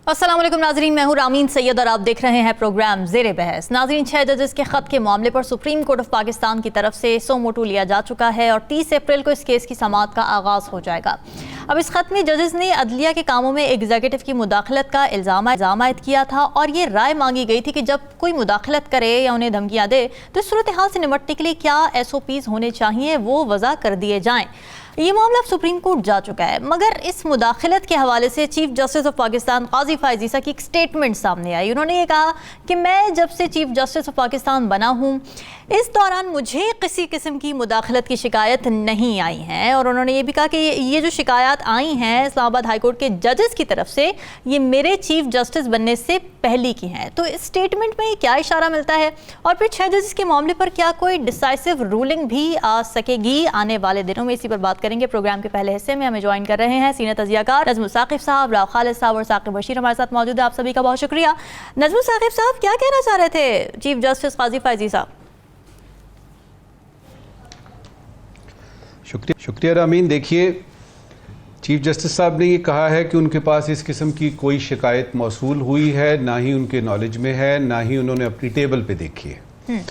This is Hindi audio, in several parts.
अस्सलाम वालेकुम नाजरीन, मैं हूं रामीन सैयद और आप देख रहे हैं प्रोग्राम ज़ेरे बहस। नाजरीन, 6 जजेस के ख़त के मामले पर सुप्रीम कोर्ट ऑफ पाकिस्तान की तरफ से सो मोटो लिया जा चुका है और 30 अप्रैल को इस केस की समाअत का आगाज़ हो जाएगा। अब इस खत में जजेस ने अदलिया के कामों में एग्जीक्यूटिव की मुदाखलत का इल्ज़ाम आयद किया था और ये राय मांगी गई थी कि जब कोई मुदाखलत करे या उन्हें धमकियाँ दे तो इस सूरत हाल से निपटने के लिए क्या SOPs होने चाहिए वो वज़ा कर दिए जाएँ। ये मामला सुप्रीम कोर्ट जा चुका है, मगर इस मुदाखलत के हवाले से चीफ जस्टिस ऑफ पाकिस्तान काजी फ़ाइज़ ईसा की एक स्टेटमेंट सामने आई। उन्होंने ये कहा कि मैं जब से चीफ जस्टिस ऑफ पाकिस्तान बना हूँ इस दौरान मुझे किसी किस्म की मुदाखलत की शिकायत नहीं आई है। और उन्होंने ये भी कहा कि ये जो शिकायत आई हैं इस्लामाबाद हाई कोर्ट के जजेस की तरफ से, ये मेरे चीफ जस्टिस बनने से पहले की हैं। तो इस स्टेटमेंट में क्या इशारा मिलता है और फिर 6 जजेस के मामले पर क्या कोई डिसाइसिव रूलिंग भी आ सकेगी आने वाले दिनों में? इसी पर बात करेंगे। प्रोग्राम के पहले हिस्से में हमें ज्वाइन कर रहे हैं सीनियर तजियाकार नजमुल साकिब साहब, राव खालिद साहब और साकिब बशीर हमारे साथ मौजूद है। आप सभी का बहुत शुक्रिया। नजमुल साकिब साहब, क्या कहना चाह रहे थे चीफ जस्टिस काजी फ़ाइज़ ईसा? शुक्रिया रामीन। देखिए, चीफ जस्टिस साहब ने ये कहा है कि उनके पास इस किस्म की कोई शिकायत मौसूल हुई है, ना ही उनके नॉलेज में है, ना ही उन्होंने अपनी टेबल पे देखी है।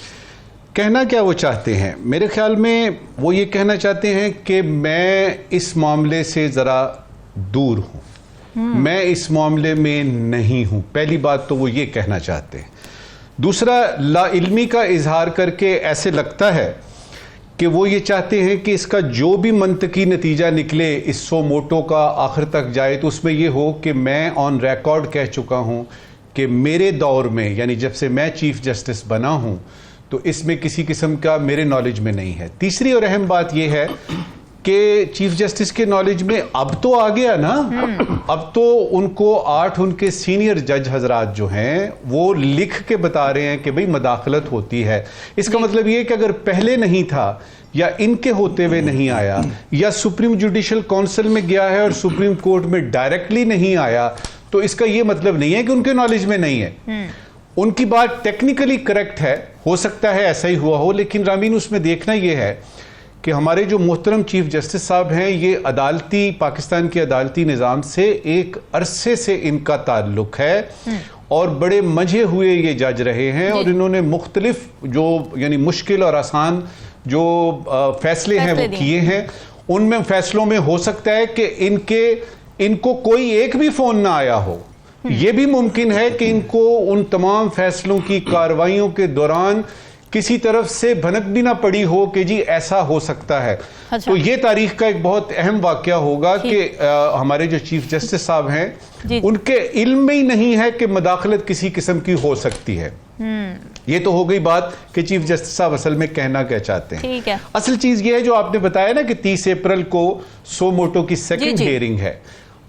कहना क्या वो चाहते हैं? मेरे ख्याल में वो ये कहना चाहते हैं कि मैं इस मामले से ज़रा दूर हूँ, मैं इस मामले में नहीं हूँ। पहली बात तो वो ये कहना चाहते हैं। दूसरा, लाइल्मी का इजहार करके ऐसे लगता है कि वो ये चाहते हैं कि इसका जो भी मंतकी नतीजा निकले, इस सो मोटो का आखिर तक जाए, तो उसमें ये हो कि मैं ऑन रिकॉर्ड कह चुका हूँ कि मेरे दौर में, यानी जब से मैं चीफ जस्टिस बना हूँ, तो इसमें किसी किस्म का मेरे नॉलेज में नहीं है। तीसरी और अहम बात यह है कि चीफ जस्टिस के नॉलेज में अब तो आ गया ना, अब तो उनको 8 उनके सीनियर जज हजरात जो हैं वो लिख के बता रहे हैं कि भाई मुदाखलत होती है। इसका मतलब ये कि अगर पहले नहीं था या इनके होते हुए नहीं आया या सुप्रीम जुडिशल काउंसिल में गया है और सुप्रीम कोर्ट में डायरेक्टली नहीं आया, तो इसका ये मतलब नहीं है कि उनके नॉलेज में नहीं है। उनकी बात टेक्निकली करेक्ट है, हो सकता है ऐसा ही हुआ हो, लेकिन रामीन उसमें देखना यह है कि हमारे जो मोहतरम चीफ जस्टिस साहब हैं, ये अदालती पाकिस्तान के अदालती निज़ाम से एक अरसे से इनका ताल्लुक है और बड़े मजे हुए ये जज रहे हैं और इन्होंने मुख्तलिफ जो यानी मुश्किल और आसान जो फैसले हैं वो किए हैं। उनमें फैसलों में हो सकता है कि इनको कोई एक भी फ़ोन ना आया हो। ये भी मुमकिन है कि इनको उन तमाम फैसलों की कार्रवाइयों के दौरान किसी तरफ से भनक भी ना पड़ी हो कि जी ऐसा हो सकता है। अच्छा। तो ये तारीख का एक बहुत अहम वाकया होगा कि हमारे जो चीफ जस्टिस साहब हैं उनके इल्म में ही नहीं है कि मुदाखलत किसी किस्म की हो सकती है। ये तो हो गई बात कि चीफ जस्टिस साहब असल में कहना क्या चाहते हैं। ठीक है। असल चीज ये है जो आपने बताया ना कि 30 अप्रैल को सो मोटो की सेकंड हियरिंग है।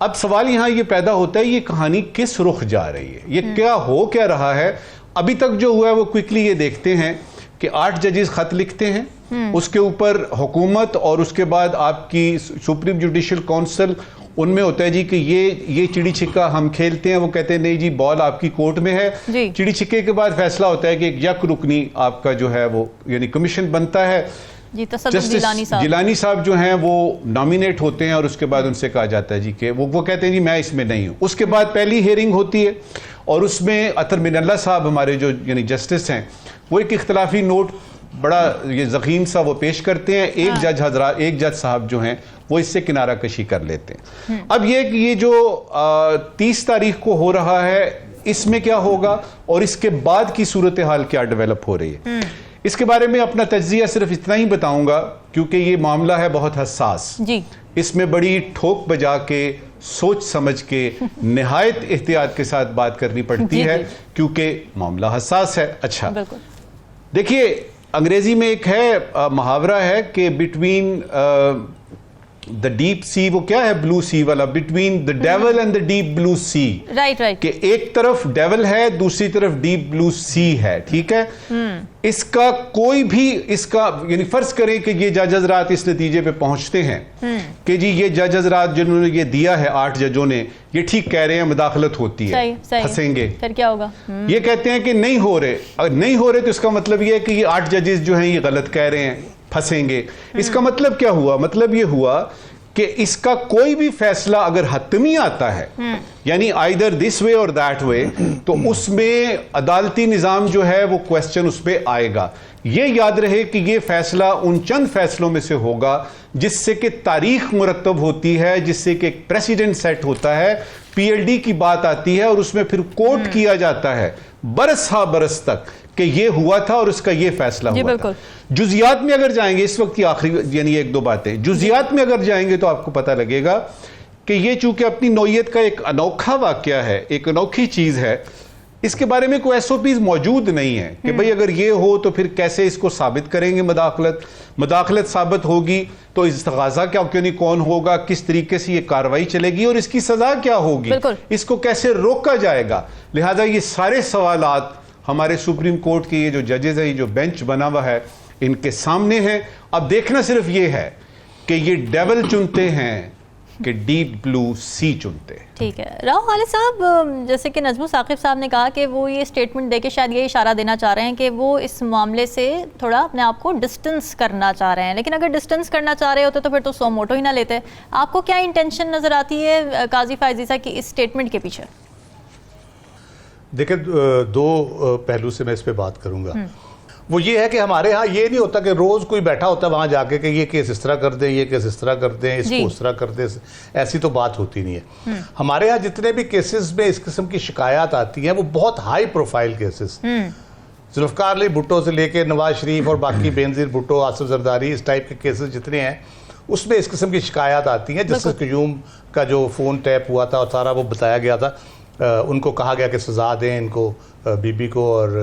अब सवाल यहां ये पैदा होता है, ये कहानी किस रुख जा रही है, ये क्या रहा है? अभी तक जो हुआ है वो क्विकली ये देखते हैं कि 8 जजेस खत लिखते हैं, उसके ऊपर हुकूमत और उसके बाद आपकी सुप्रीम जुडिशल काउंसिल, उनमें होता है जी कि ये चिड़ी छिक्का हम खेलते हैं। वो कहते हैं नहीं जी, बॉल आपकी कोर्ट में है। चिड़ी छिक्के के बाद फैसला होता है कि एक यक रुकनी आपका जो है वो यानी कमीशन बनता है। जस्टिस जिलानी साहब जो हैं वो नॉमिनेट होते हैं और उसके बाद उनसे कहा जाता है जी कि वो कहते हैं जी मैं इसमें नहीं हूं। उसके बाद पहली हियरिंग होती है और उसमें अतर मिनल्ला साहब हमारे जो यानी जस्टिस हैं वो एक इख्तलाफी नोट बड़ा ये ज़ख़ीम सा वो पेश करते हैं। एक जज साहब जो हैं वो इससे किनारा कशी कर लेते हैं। अब ये जो 30 तारीख को हो रहा है, इसमें क्या होगा और इसके बाद की सूरत हाल क्या डेवलप हो रही है, इसके बारे में अपना तज्जिया सिर्फ इतना ही बताऊंगा क्योंकि ये मामला है बहुत हसास जी। इसमें बड़ी ठोक बजा के सोच समझ के निहायत एहतियात के साथ बात करनी पड़ती है क्योंकि मामला हसास है। अच्छा, देखिए अंग्रेजी में एक है मुहावरा है कि बिटवीन द डीप सी, वो क्या है ब्लू सी वाला, between the devil and the deep blue sea. Right. कि एक तरफ डेवल है, दूसरी तरफ डीप ब्लू सी है। ठीक है। इसका कोई भी इसका यानी फर्ज करें कि ये जज हजरात इस नतीजे पे पहुंचते हैं कि जी ये जज हजरात जिन्होंने ये दिया है 8 जजों ने, ये ठीक कह रहे हैं मुदाखलत होती है, फंसेंगे, फिर क्या होगा? ये कहते हैं कि नहीं हो रहे। अगर नहीं हो रहे तो इसका मतलब ये है कि ये 8 जजेस जो हैं ये गलत कह रहे हैं, फंसेंगे। इसका मतलब क्या हुआ? मतलब ये हुआ कि इसका कोई भी फैसला अगर हतमी आता है, यानी आइदर दिस वे और दैट वे, तो उसमें अदालती निज़ाम जो है वो क्वेश्चन उस पर आएगा। ये याद रहे कि ये फैसला उन चंद फैसलों में से होगा जिससे कि तारीख मुरतब होती है, जिससे कि एक प्रेसिडेंट सेट होता है, पीएलडी की बात आती है और उसमें फिर कोट किया जाता है बरस हा बरस तक कि ये हुआ था और उसका ये फैसला हुआ था। जुजियात में अगर जाएंगे, इस वक्त की आखिरी यानी एक दो बातें, जुजियात में अगर जाएंगे तो आपको पता लगेगा कि ये चूंकि अपनी नौयत का एक अनोखा वाकया है, एक अनोखी चीज है, इसके बारे में कोई एसओपीज मौजूद नहीं है कि भाई अगर ये हो तो फिर कैसे इसको साबित करेंगे। मदाखलत साबित होगी तो इस्तगाज़ा क्या क्यों नहीं, कौन होगा, किस तरीके से ये कार्रवाई चलेगी और इसकी सजा क्या होगी, इसको कैसे रोका जाएगा। लिहाजा ये सारे सवालात हमारे सुप्रीम कोर्ट के ये जो जजेस है, ये जो बेंच बना हुआ है, इनके सामने है। अब देखना सिर्फ ये है कि ये डेवल चुनते हैं कि डीप ब्लू सी चुनते हैं। ठीक है राव खालिद साहब, जैसे कि नजमू साकिब साहब ने कहा कि वो ये स्टेटमेंट देके शायद ये इशारा देना चाह रहे हैं कि वो इस मामले से थोड़ा अपने आप को डिस्टेंस करना चाह रहे हैं, लेकिन अगर डिस्टेंस करना चाह रहे होते तो फिर तो सो मोटो ही ना लेते। आपको क्या इंटेंशन नजर आती है काजी फायजीसा की इस स्टेटमेंट के पीछे? देखिए, दो पहलू से मैं इस पे बात करूंगा। वो ये है कि हमारे यहाँ ये नहीं होता कि रोज कोई बैठा होता है वहां जाके कि ये केस इस तरह कर दें, ये केस इस तरह कर दें, इसको उस तरह कर दें, ऐसी तो बात होती नहीं है। हमारे यहाँ जितने भी केसेस में इस किस्म की शिकायत आती हैं वो बहुत high profile cases, Zulfikar Ali Bhutto से लेके नवाज शरीफ और बाकी बेनजीर भुट्टो, आसिफ जरदारी, इस टाइप के केसेस जितने हैं उसमें इस किस्म की शिकायत आती हैं। जस्टिस क्यूम का जो फ़ोन टैप हुआ था और सारा वो बताया गया था, उनको कहा गया कि सज़ा दें इनको, बीबी को और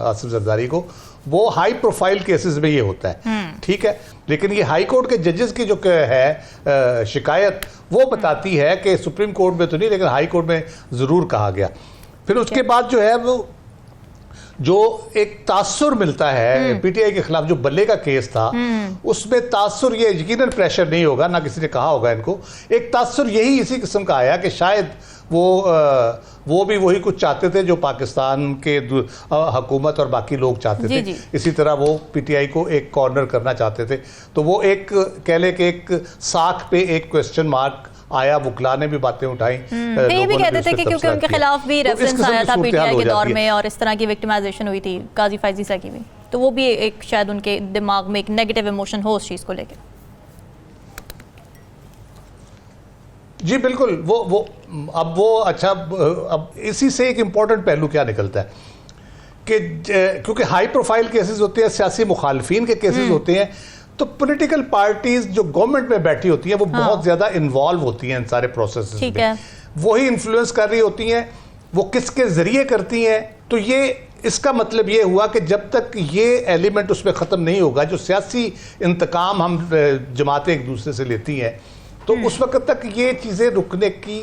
आसिफ जरदारी को। वो हाई प्रोफाइल केसेस में ये होता है, ठीक है। लेकिन ये हाई कोर्ट के जजेस की जो है शिकायत, वो बताती है कि सुप्रीम कोर्ट में तो नहीं लेकिन हाई कोर्ट में ज़रूर कहा गया। फिर उसके बाद जो है वो जो एक तासुर मिलता है पीटीआई के खिलाफ, जो बल्ले का केस था उसमें तासुर, ये यकीनन प्रेशर नहीं होगा, ना किसी ने कहा होगा इनको, एक तासुर यही इसी किस्म का आया कि शायद वो भी वही कुछ चाहते थे जो पाकिस्तान के हुकूमत और बाकी लोग चाहते थे। इसी तरह वो पीटीआई को एक कॉर्नर करना चाहते थे। तो वो एक कह ले कि एक साख पे एक क्वेश्चन मार्क आया, वुकला ने भी बातें उठाई। ये भी कहते थे कि क्योंकि उनके खिलाफ भी रेफरेंस आया था पीटीआई के दौर में और इस तरह की विक्टिमाइजेशन हुई थी काजी फायजीसा की भी, तो वो भी एक शायद उनके दिमाग में एक नेगेटिव इमोशन हो उस चीज़ को लेकर। जी बिल्कुल। वो अच्छा, अब इसी से एक इम्पॉर्टेंट पहलू क्या निकलता है कि क्योंकि हाई प्रोफाइल केसेस होते हैं, सियासी मुखालफिन के केसेस होते हैं, तो पॉलिटिकल पार्टीज जो गवर्नमेंट में बैठी होती हैं वो बहुत ज्यादा इन्वॉल्व होती हैं इन सारे प्रोसेस में, वही इन्फ्लुएंस कर रही होती हैं, वो किसके जरिए करती हैं। तो ये इसका मतलब ये हुआ कि जब तक ये एलिमेंट उसमें ख़त्म नहीं होगा, जो सियासी इंतकाम हम जमातें एक दूसरे से लेती हैं, तो उस वक्त तक ये चीज़ें रुकने की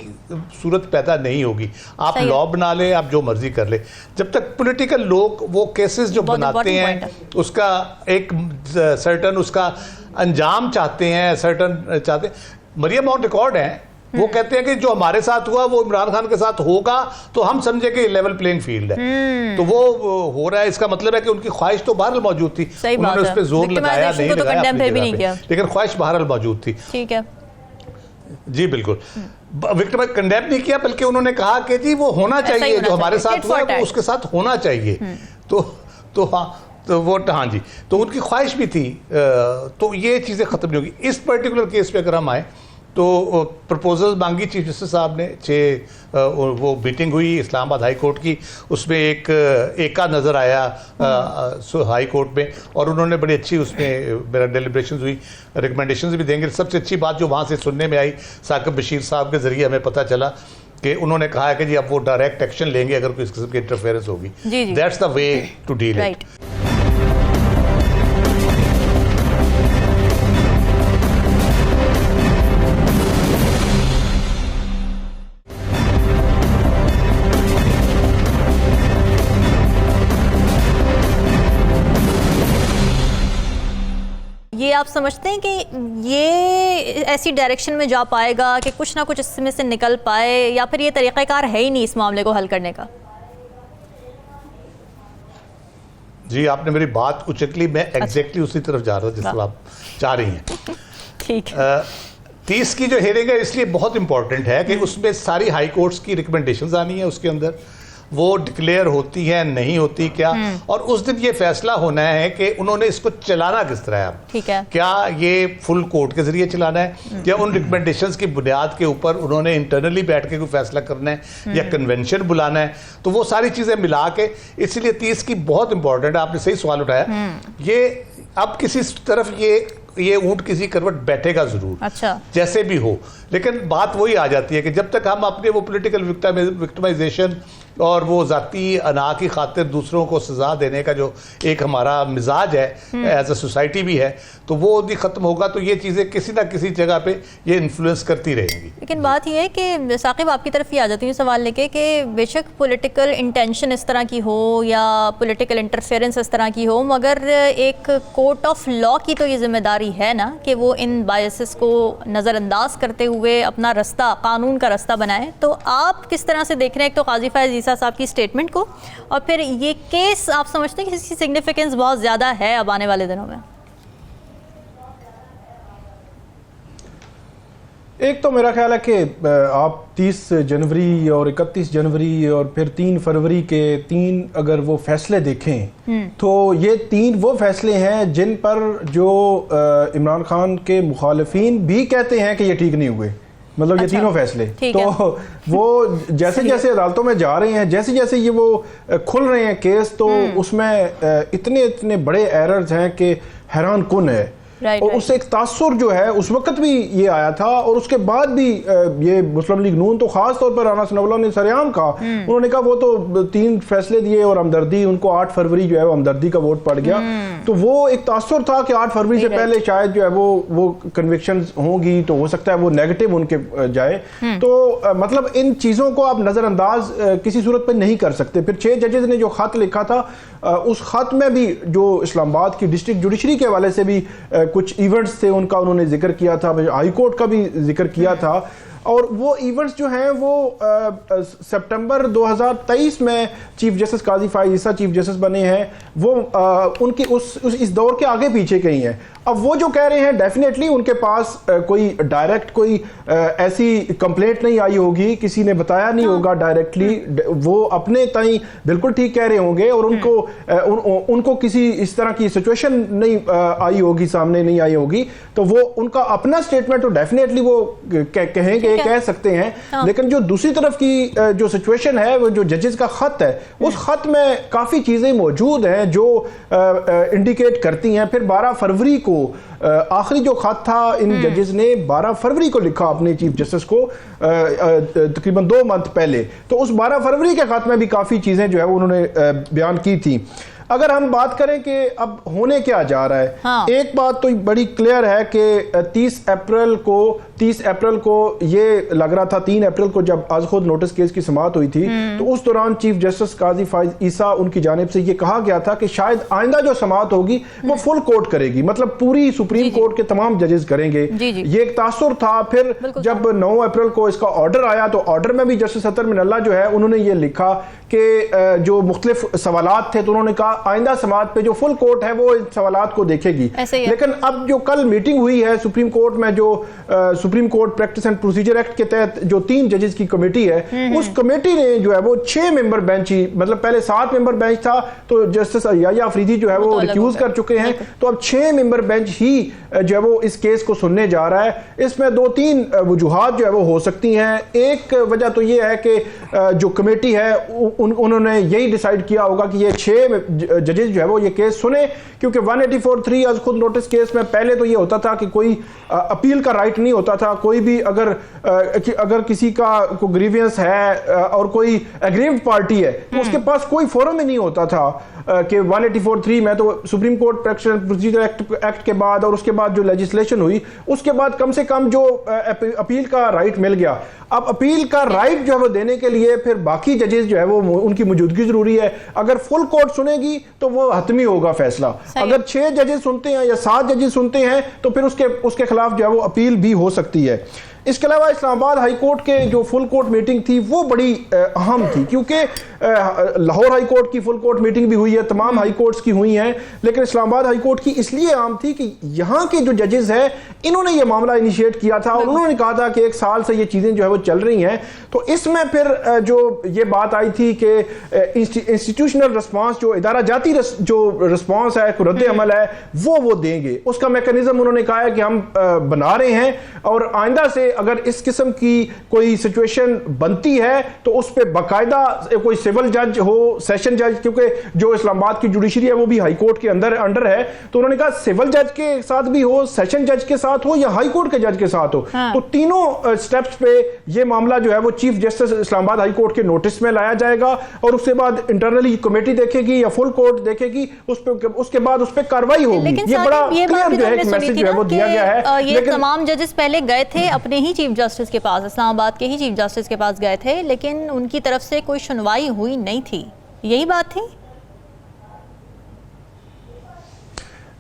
सूरत पैदा नहीं होगी। आप लॉ बना लें, आप जो मर्जी कर लें, जब तक पॉलिटिकल लोग वो केसेस जो बनाते हैं उसका एक सर्टन उसका अंजाम चाहते हैं, सर्टन चाहते हैं। मरियम ऑन रिकॉर्ड है, वो कहते हैं कि जो हमारे साथ हुआ वो इमरान खान के साथ होगा तो हम समझे कि लेवल प्लेइंग फील्ड है। तो वो हो रहा है, इसका मतलब है कि उनकी ख्वाहिश तो बहरहाल मौजूद थी, उन्होंने उस पर जोर लगाया नहीं, लेकिन ख्वाहिश बहरहाल मौजूद थी। ठीक है जी, बिल्कुल। विक्टिम कंडेम नहीं किया, बल्कि उन्होंने कहा कि जी वो होना चाहिए, जो हमारे साथ हुआ वो उसके साथ होना चाहिए। तो हाँ, तो वो हाँ जी, तो उनकी ख्वाहिश भी थी। तो ये चीज़ें ख़त्म नहीं होगी। इस पर्टिकुलर केस पे अगर हम आए तो प्रपोजल मांगी चीफ जस्टिस साहब ने, 6 वो मीटिंग हुई इस्लामाबाद हाई कोर्ट की, उसमें एक एका नज़र आया हाई कोर्ट में, और उन्होंने बड़ी अच्छी उसमें मेरा डेलिब्रेशन हुई, रिकमेंडेशन भी देंगे। सबसे अच्छी बात जो वहाँ से सुनने में आई, साकिब बशीर साहब के ज़रिए हमें पता चला कि उन्होंने कहा है कि जी अब वो डायरेक्ट एक्शन लेंगे अगर कोई इस किस्म की इंटरफेरेंस होगी। That's the way to deal it. ये आप समझते हैं कि ये ऐसी डायरेक्शन में जा पाएगा कि कुछ ना कुछ इसमें से निकल पाए, या फिर ये तरीक़ाकार है ही नहीं इस मामले को हल करने का? जी, आपने मेरी बात उचक ली, मैं एग्जैक्टली उसी तरफ जा रहा हूँ जिस तरफ आप चाह रही हैं। ठीक है। 30 की जो हेयरिंग है इसलिए बहुत इंपॉर्टेंट है कि उसमें सारी हाई कोर्ट्स की रिकमेंडेशंस आनी है, उसके अंदर वो डिक्लेयर होती है नहीं होती क्या, और उस दिन ये फैसला होना है कि उन्होंने इसको चलाना किस तरह है। ठीक है, क्या ये फुल कोर्ट के जरिए चलाना है या उन रिकमेंडेशंस की बुनियाद के ऊपर उन्होंने इंटरनली बैठ के कोई फैसला करना है या कन्वेंशन बुलाना है, तो वो सारी चीजें मिला के, इसलिए 30 की बहुत इंपॉर्टेंट है। आपने सही सवाल उठाया। ये अब किसी तरफ ये ऊंट किसी करवट बैठेगा जरूर, अच्छा, जैसे भी हो, लेकिन बात वही आ जाती है कि जब तक हम अपने वो पॉलिटिकल विक्टिमाइजेशन और वो जाती अना की खातिर दूसरों को सजा देने का जो एक हमारा मिजाज है एज अ सोसाइटी भी है, तो वो नहीं खत्म होगा तो ये चीज़ें किसी ना किसी जगह पे ये इन्फ्लुएंस करती रहेंगी। लेकिन बात यह है कि साकिब आपकी तरफ ही आ जाती हूँ सवाल लेके कि बेशक पॉलिटिकल इंटेंशन इस तरह की हो या पॉलिटिकल इंटरफेरेंस इस तरह की हो, मगर एक कोर्ट ऑफ लॉ की तो ये जिम्मेदारी है ना कि वो इन बायसेस को नज़रअंदाज करते हुए अपना रास्ता, कानून का रास्ता बनाए। तो आप किस तरह से देख रहे हैं एक तो काजी फैज़ ईसा साहब की स्टेटमेंट को, और फिर ये केस आप समझते हैं कि इसकी सिग्निफिकेंस बहुत ज़्यादा है अब आने वाले दिनों में? एक तो मेरा ख्याल है कि आप 30 जनवरी और 31 जनवरी और फिर 3 फरवरी के 3 अगर वो फैसले देखें तो ये 3 वो फैसले हैं जिन पर जो इमरान खान के मुखालिफिन भी कहते हैं कि ये ठीक नहीं हुए। मतलब ये तीनों फैसले तो वो जैसे जैसे अदालतों में जा रहे हैं, जैसे जैसे ये वो खुल रहे हैं केस, तो उसमें इतने इतने बड़े एरर्स हैं कि हैरान कुन है। और उससे एक तासुर जो है उस वक्त भी ये आया था, और उसके बाद भी ये मुस्लिम लीग नून तो खास तौर पर राना सनाउल्लाह ने सरेआम कहा, उन्होंने कहा वो तो 3 फैसले दिए और हमदर्दी, उनको 8 फरवरी जो है वो हमदर्दी का वोट पड़ गया। तो वो एक तासुर था कि 8 फरवरी से पहले शायद जो है वो कन्विक्शंस होंगी, तो हो सकता है वो नेगेटिव उनके जाए। तो मतलब इन चीज़ों को आप नज़रअंदाज किसी सूरत पर नहीं कर सकते। फिर 6 जजेस ने जो खत लिखा था, उस खत में भी जो इस्लामाबाद की डिस्ट्रिक्ट जुडिशरी के हवाले से भी कुछ इवेंट्स थे उनका उन्होंने जिक्र किया था, हाई कोर्ट का भी जिक्र किया था। और वो इवेंट्स जो हैं वो सितंबर 2023 में चीफ जस्टिस काजी फैज़ ईसा चीफ जस्टिस बने हैं, वो उनकी इस दौर के आगे पीछे कहीं हैं। अब वो जो कह रहे हैं डेफिनेटली उनके पास कोई डायरेक्ट कोई ऐसी कंप्लेंट नहीं आई होगी, किसी ने बताया नहीं होगा डायरेक्टली, वो अपने ताई बिल्कुल ठीक कह रहे होंगे, और उनको किसी इस तरह की सिचुएशन नहीं आई होगी, सामने नहीं आई होगी, तो वो उनका अपना स्टेटमेंट तो डेफिनेटली वो कहेंगे, कह सकते हैं। लेकिन जो दूसरी तरफ की जो सिचुएशन है, वो जो जजेस का खत है, उस खत में काफ़ी चीज़ें मौजूद हैं जो इंडिकेट करती हैं। फिर 12 फरवरी को आखिरी जो खत था इन जजेस ने 12 फरवरी को लिखा अपने चीफ जस्टिस को, तकरीबन 2 मंथ पहले। तो उस 12 फरवरी के खत में भी काफ़ी चीज़ें जो है उन्होंने बयान की थी। अगर हम बात करें कि अब होने क्या जा रहा है, हाँ। एक बात तो बड़ी क्लियर है कि 30 अप्रैल को ये लग रहा था, 3 अप्रैल को जब आज खुद नोटिस केस की समाअत हुई थी, तो उस दौरान चीफ जस्टिस काजी फैज़ ईसा उनकी जानिब से ये कहा गया था कि शायद आइंदा जो समाअत होगी वो फुल कोर्ट करेगी, मतलब पूरी सुप्रीम कोर्ट के तमाम जजेस करेंगे। ये एक तासुर था। फिर जब 9 अप्रैल को इसका ऑर्डर आया, तो ऑर्डर में भी जस्टिस अतर मिनल्ला जो है उन्होंने ये लिखा कि जो मुख्तलिफ सवालात थे, तो उन्होंने कहा आइंदा समाअत पे जो फुल कोर्ट है वो इन सवालात को देखेगी। लेकिन अब जो कल मीटिंग हुई है सुप्रीम कोर्ट में, जो supreme court practice and procedure act के तहत जो 3 जजेस की कमेटी है, उस कमेटी ने जो है वो 6 मेंबर बेंच ही, मतलब पहले 7 मेंबर बेंच था, तो जस्टिस याया अफरीदी जो है वो रिक्यूज कर चुके हैं, तो अब 6 मेंबर बेंच ही जो है वो इस केस को सुनने जा रहा है। इसमें 2-3 वजूहात जो है वो हो सकती हैं। एक वजह तो ये है कि जो कमेटी है उन्होंने यही डिसाइड किया होगा कि ये 6 जजेस जो है वो ये केस सुने, क्योंकि 184(3) आज खुद नोटिस केस में पहले तो ये होता था कि कोई अपील का राइट नहीं होता था। कोई भी अगर किसी का कोई ग्रीवियंस है और कोई एग्रीव्ड पार्टी है, तो उसके पास कोई फोरम ही नहीं होता था कि 184(3) में। तो supreme court practice and procedure act के बाद और उसके बाद जो लेजिस्लेशन हुई, उसके बाद कम से कम जो अपील का राइट मिल गया। अब अपील का राइट जो है वो देने के लिए फिर बाकी जजेस जो है वो उनकी मौजूदगी जरूरी है। अगर फुल कोर्ट सुनेगी तो वो हतमी होगा फैसला। अगर 6 जजेस सुनते हैं या 7 जजेस सुनते हैं, तो फिर उसके खिलाफ जो है वो अपील भी हो सकती है। इसके अलावा इस्लामाबाद हाई कोर्ट के जो फुल कोर्ट मीटिंग थी वो बड़ी अहम थी, क्योंकि लाहौर हाई कोर्ट की फुल कोर्ट मीटिंग भी हुई है, तमाम हाई कोर्ट्स की हुई हैं, लेकिन इस्लामाबाद हाई कोर्ट की इसलिए अहम थी कि यहाँ के जो जजेस हैं इन्होंने ये मामला इनिशिएट किया था और उन्होंने कहा था कि 1 साल से ये चीज़ें जो है वो चल रही हैं। तो इसमें फिर जो ये बात आई थी कि इंस्टीट्यूशनल रिस्पांस, जो इदारा जाती जो रिस्पांस है, रद्द अमल है, वो देंगे। उसका मैकेनिज्म उन्होंने कहा है कि हम बना रहे हैं और आइंदा से अगर इस किस्म की कोई सिचुएशन बनती है तो उस पर बाकायदा कोई सिविल जज हो, सेशन जज, क्योंकि जो इस्लामाबाद की जुडिशरी है वो भी हाई कोर्ट के अंडर है, तो उन्होंने कहा सिविल जज के साथ भी हो, सेशन जज के साथ हो या हाई कोर्ट के जज के साथ हो। हाँ। तो तीनों स्टेप्स पे ये मामला जो है वो chief justice Islamabad high court के नोटिस में लाया जाएगा और उसके बाद इंटरनली कमेटी देखेगी या फुल कोर्ट देखेगी, उसके बाद उस पर कार्रवाई होगी। ये बड़ा क्लियर जो है मैसेज जो है वो दिया गया है। ये तमाम जजेस पहले गए थे अपने ही चीफ जस्टिस के पास, इस्लामाबाद के ही चीफ जस्टिस के पास गए थे, लेकिन उनकी तरफ से कोई सुनवाई हुई नहीं थी, यही बात थी?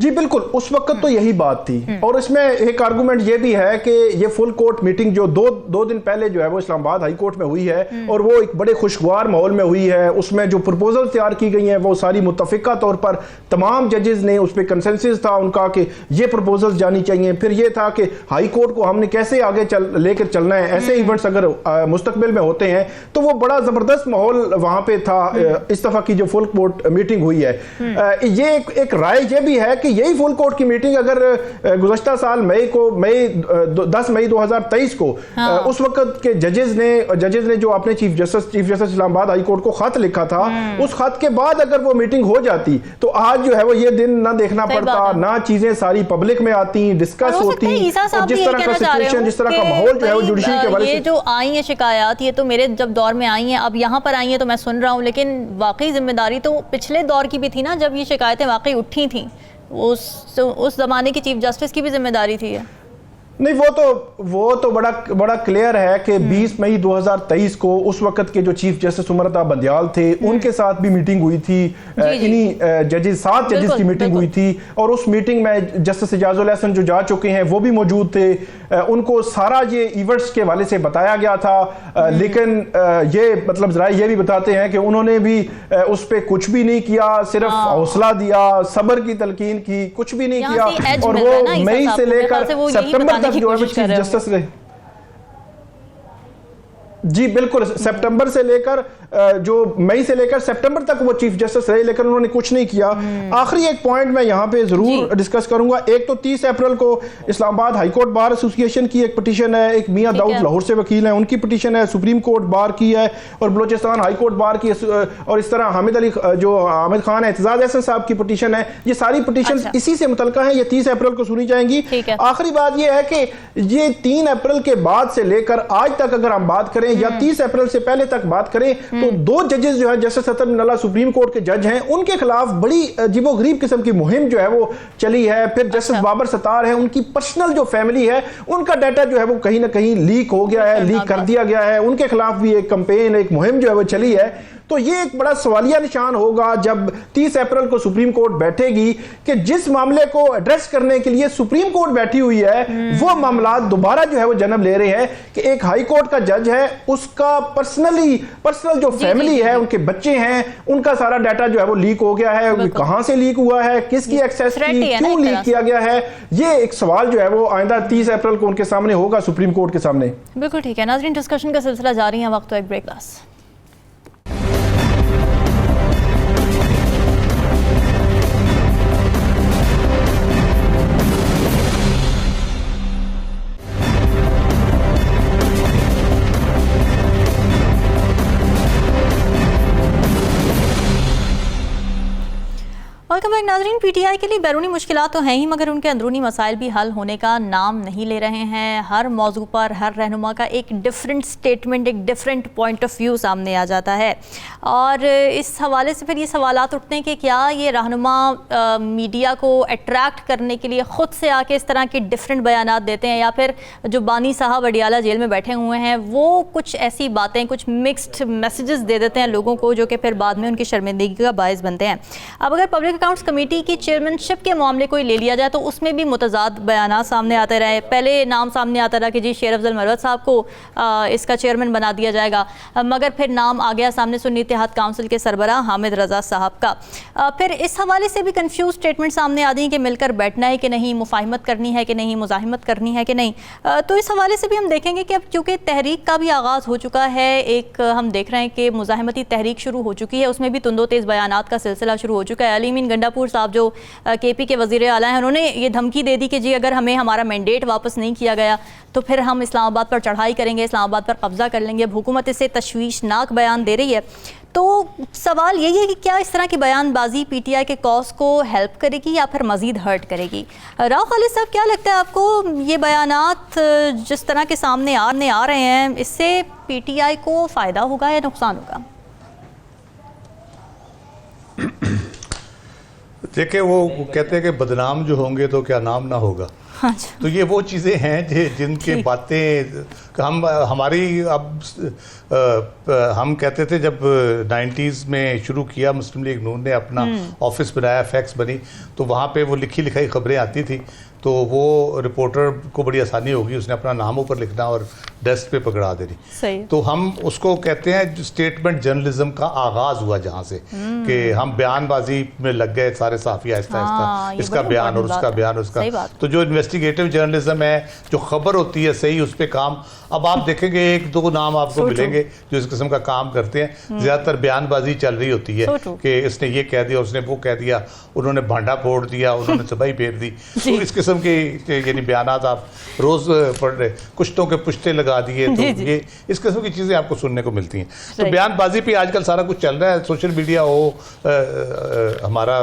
जी बिल्कुल, उस वक्त तो यही बात थी। और इसमें एक आर्गुमेंट ये भी है कि ये फुल कोर्ट मीटिंग जो दो दिन पहले जो है वो इस्लामाबाद हाई कोर्ट में हुई है और वो एक बड़े खुशगवार माहौल में हुई है। उसमें जो प्रपोजल तैयार की गई हैं वो सारी मुत्तफिका तौर पर तमाम जजेस ने उस पर कंसेंसस था उनका कि ये प्रपोजल जानी चाहिए। फिर ये था कि हाई कोर्ट को हमने कैसे आगे लेकर चलना है, ऐसे इवेंट्स अगर मुस्तकबिल में होते हैं, तो वो बड़ा ज़बरदस्त माहौल वहाँ पे था। इस दफ़ा की जो फुल कोर्ट मीटिंग हुई है, ये एक राय ये भी है कि यही फुल कोर्ट की मीटिंग अगर गुज़श्ता साल 10 मई 2023 को उस वक्त के जजेस ने जो अपने chief justice Islamabad high court को खत लिखा था, उस खत के बाद अगर वो मीटिंग हो जाती तो आज जो है वो ये दिन ना देखना पड़ता, ना चीजें सारी पब्लिक में आती, डिस्कस होती, और जिस तरह का सिचुएशन, जिस तरह का माहौल जो है वो जुडिशरी के हवाले से। ये जो आई है शिकायत, ये तो मेरे जब दौर में आई हैं, अब यहाँ पर आई हैं तो मैं सुन रहा हूँ, लेकिन वाकई जिम्मेदारी तो पिछले दौर की भी थी ना, जब ये शिकायतें वाकई उठी थी, उस जमाने की चीफ जस्टिस की भी जिम्मेदारी थी। नहीं, वो तो बड़ा क्लियर है कि 20 मई 2023 को उस वक्त के जो चीफ जस्टिस उमर बंदियाल थे उनके साथ भी मीटिंग हुई थी, इन्हीं जजेस 7 जजेस की मीटिंग हुई थी और उस मीटिंग में जस्टिस इजाजुल हसन जो जा चुके हैं वो भी मौजूद थे। उनको सारा ये इवेंट्स के हवाले से बताया गया था, लेकिन ये मतलब जरा ये भी बताते हैं कि उन्होंने भी उस पर कुछ भी नहीं किया, सिर्फ हौसला दिया, सब्र की तलकीन की, कुछ भी नहीं किया। और वो मई से लेकर सितंबर जो है चीफ जस्टिस रहे। जी बिल्कुल, सितंबर से लेकर जो मई से लेकर सितंबर तक वो चीफ जस्टिस रहे, लेकिन उन्होंने कुछ नहीं किया। आखिरी एक पॉइंट मैं यहाँ पे जरूर डिस्कस करूंगा। एक तो 30 अप्रैल को Islamabad high court bar association की एक पिटीशन है, एक मियां दाऊद लाहौर से वकील हैं, उनकी पिटीशन है, सुप्रीम कोर्ट बार की है और बलोचिस्तान हाई कोर्ट बार की, और इस तरह हामिद खान एतजाज एहसन साहब की पिटीशन है। ये सारी पिटीशन इसी से मुतल्लिका है, ये 30 अप्रैल को सुनी जाएंगी। आखिरी बात यह है कि ये 3 अप्रैल के बाद से लेकर आज तक अगर हम बात करें या 30 अप्रैल से पहले तक बात करें तो 2 जजेस जो है जस्टिस सतर मिनल्ला सुप्रीम कोर्ट के जज हैं, उनके खिलाफ बड़ी अजीबोगरीब किस्म की मुहिम जो है वो चली है। फिर जस्टिस बाबर सत्तार है, उनकी पर्सनल जो फैमिली है उनका डाटा जो है वो कहीं ना कहीं लीक हो गया है, लीक कर दिया गया है, उनके खिलाफ भी एक कैंपेन, एक मुहिम जो है वो चली है। तो ये एक बड़ा सवालिया निशान होगा जब 30 अप्रैल को सुप्रीम कोर्ट बैठेगी कि जिस मामले को एड्रेस करने के लिए सुप्रीम कोर्ट बैठी हुई है वो मामला दोबारा जो है वो जन्म ले रहे हैं कि एक हाई कोर्ट का जज है, उसका पर्सनल जो फैमिली है, उनके बच्चे हैं, उनका सारा डाटा जो है वो लीक हो गया है। कहां से लीक हुआ है, किसकी एक्सेस थी, क्यों लीक किया गया है, ये एक सवाल जो है वो आइंदा 30 अप्रैल को उनके सामने होगा, सुप्रीम कोर्ट के सामने। बिल्कुल ठीक है नाज़रीन, डिस्कशन का सिलसिला जारी है, वक्त तो एक ब्रेक क्लास। वेलकम बैक नाज़रीन। पीटीआई के लिए बैरूनी मुश्किलात तो हैं ही, मगर उनके अंदरूनी मसाइल भी हल होने का नाम नहीं ले रहे हैं। हर मौजू पर हर रहनुमा का एक डिफरेंट स्टेटमेंट, एक डिफरेंट पॉइंट ऑफ व्यू सामने आ जाता है और इस हवाले से फिर ये सवालात उठते हैं कि क्या ये रहनुमा मीडिया को अट्रैक्ट करने के लिए ख़ुद से आके इस तरह के डिफरेंट बयानात देते हैं, या फिर जो बानी साहब अडियाला जेल में बैठे हुए हैं वो कुछ ऐसी बातें, कुछ मिक्स्ड मैसेजेस दे देते हैं लोगों को जो कि फिर बाद में उनकी शर्मिंदगी का बायस बनते हैं। अब अगर पब्लिक अकाउंट्स कमेटी की चेयरमैनशिप के मामले को ले लिया जाए तो उसमें भी मुतज़ाद बयान सामने आते रहे। पहले नाम सामने आता रहा कि जी शेर अफजल मरवत साहब को इसका चेयरमैन बना दिया जाएगा, मगर फिर नाम आ गया सामने सुन्नी इत्तेहाद काउंसिल के सरबराह हामिद रज़ा साहब का। फिर इस हवाले से भी कंफ्यूज स्टेटमेंट सामने आ दी कि मिलकर बैठना है कि नहीं, मुफाहिमत करनी है कि नहीं, मुज़ाहिमत करनी है कि नहीं। तो इस हवाले से भी हम देखेंगे कि अब चूँकि तहरीक का भी आगाज़ हो चुका है, एक हम देख रहे हैं कि मुज़ाहिमती तहरीक शुरू हो चुकी है, उसमें भी तुंदो तेज़ बयानात का सिलसिला शुरू हो चुका है। अली अमीन गंडापुर साहब जो KP के वज़ीर आला हैं, उन्होंने ये धमकी दे दी कि जी अगर हमें हमारा मैंडेट वापस नहीं किया गया तो फिर हम इस्लामाबाद पर चढ़ाई करेंगे, इस्लामाबाद पर कब्ज़ा कर लेंगे। अब हुकूमत इससे तशवीशनाक बयान दे रही है। तो सवाल यही है कि क्या इस तरह की बयानबाजी PTI के कॉज को हेल्प करेगी या फिर मज़ीद हर्ट करेगी? राव खालिद साहब, क्या लगता है आपको, ये बयानात जिस तरह के सामने आ रहे हैं, इससे PTI को फ़ायदा होगा या नुकसान होगा? देखिए, वो कहते हैं कि बदनाम जो होंगे तो क्या नाम ना होगा। अच्छा। तो ये वो चीज़ें हैं जिनके बातें हमारी हम कहते थे जब 90s में शुरू किया मुस्लिम लीग नून ने अपना ऑफिस बनाया, फैक्स बनी, तो वहाँ पे वो लिखी लिखाई खबरें आती थी, तो वो रिपोर्टर को बड़ी आसानी होगी, उसने अपना नाम ऊपर लिखना और डेस्क पे पकड़ा देनी। सही। तो हम उसको कहते हैं स्टेटमेंट जर्नलिज्म का आगाज़ हुआ जहाँ से कि हम बयानबाजी में लग गए सारे साफ़ी आहिस्ता आहिस्ता, इसका बयान और उसका बयान उसका। तो जो इन्वेस्टिगेटिव जर्नलिज्म है, जो खबर होती है सही, उस पर काम। अब आप देखेंगे 1-2 नाम आपको मिलेंगे जो इस किस्म का काम करते हैं। ज़्यादातर बयानबाजी चल रही होती है कि इसने ये कह दिया, उसने वो कह दिया, उन्होंने भांडा फोड़ दिया, उन्होंने तबाही फेर दी। तो इस किस्म के यानी बयानात आप रोज़ पढ़ रहे, कुश्तों के पुश्ते लगा दिए, तो ये इस किस्म की चीज़ें आपको सुनने को मिलती हैं। तो बयानबाजी पे आजकल सारा कुछ चल रहा है, सोशल मीडिया हो, हमारा